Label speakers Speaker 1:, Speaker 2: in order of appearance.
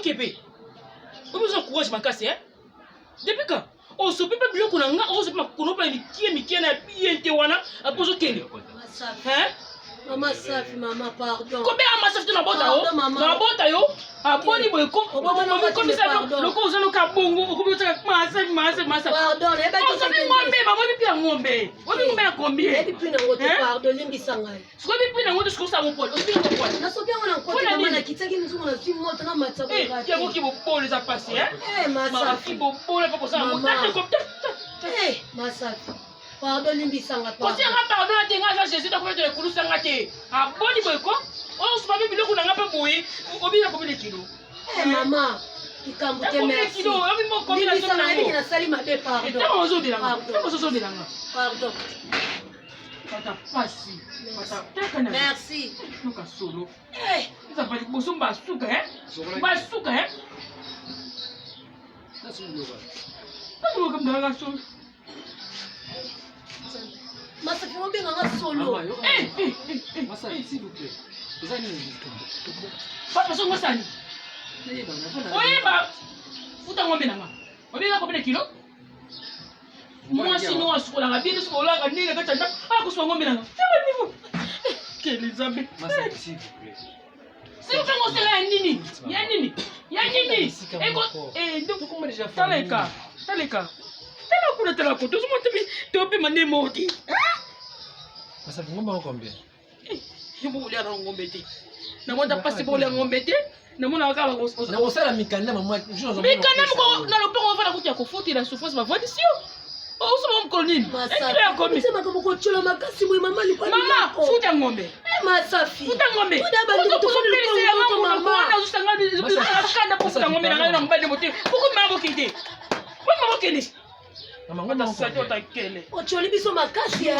Speaker 1: kébé. On besoin de courage makasi hein. Depuis quand on se peut pas bien qu'on a on se peut qu'on pas mikie na bien te wana apozo kele. Hein?
Speaker 2: Maman Safi, maman pardon.
Speaker 1: Combien à Safi na bota yo? Na bota yo. Aboni boy ko. Comme ça le ko zo no ka bongo ko bi ta Safi.
Speaker 2: Pardon, e ba
Speaker 1: ko so bi ngombe ba mo bi pia ngombe. O bi ngombe ya combien?
Speaker 2: E bi pina ngoto pardon lingi sangai.
Speaker 1: Sko bi pina ngoto sko sa mo pole. O bi ko pole.
Speaker 2: Na so bien on en côté maman na kitaki nzumo na simu moto na matsa ba.
Speaker 1: Eh, ya ko ki bo pole za passer hein?
Speaker 2: Eh, ma Safi
Speaker 1: bo pole pa ko sa mo.
Speaker 2: Eh, ma Safi. Pardon lingi sanga pa.
Speaker 1: Ko si nga pardon ate nga Jésus ta ko te kulu sanga te. Aboni boy ko. O so ba bi biloko na nga pa boy. O bi na ko bi kilo.
Speaker 2: Eh, maman. Ikambo te merci. Lingi sanga na biki na sali mabe pardon.
Speaker 1: Tama ozo bilanga. Tama ozo bilanga.
Speaker 2: Pardon.
Speaker 1: Pata pasi. Pata tekana.
Speaker 2: Merci.
Speaker 1: Nuka solo.
Speaker 2: Eh,
Speaker 1: ça va dire boso basuka hein? Basuka hein?
Speaker 3: Ça c'est le local.
Speaker 1: Pas de comme dans la solo.
Speaker 2: Masa fi ngombe nga solo.
Speaker 3: Masa s'il vous plaît. Vous allez nous
Speaker 1: Pas parce que moi ça ni. Oui bah. Futa ngombe nanga. Obi nga combien de kilos? Moi sinon à ce la bien ce là ga ni ga tanda. Ah ko so ngombe nanga. Quelle Elisabeth.
Speaker 3: Masa s'il vous plaît.
Speaker 1: Si vous faites un nini, il y a nini. Et donc, comment déjà fait? T'as les cas. T'as les cas. T'as la couleur de la côte. Tu peux m'amener maudit.
Speaker 3: Masa ngomba combien?
Speaker 1: Je voulais aller en gombété. Na moi t'as pas si pour aller en gombété. Na moi na ka la gosse.
Speaker 3: Na osala mikanda maman.
Speaker 1: Mikanda mo na le père on va la côté ya ko fouti la souffrance ma voix d'ici. Oh, c'est mon colline.
Speaker 2: C'est ma comme ko chola makasi moi maman li kwa.
Speaker 1: Maman, futa ngombe.
Speaker 2: Eh, ma Safi.
Speaker 1: Futa ngombe.
Speaker 2: Futa bandi ko tofoni le ko maman.
Speaker 1: Na usanga kanda pour futa ngombe na ngombe moté. Pourquoi mama bokite? Pourquoi mama bokite? Maman ngombe sa tota kele.
Speaker 2: O choli biso makasi eh.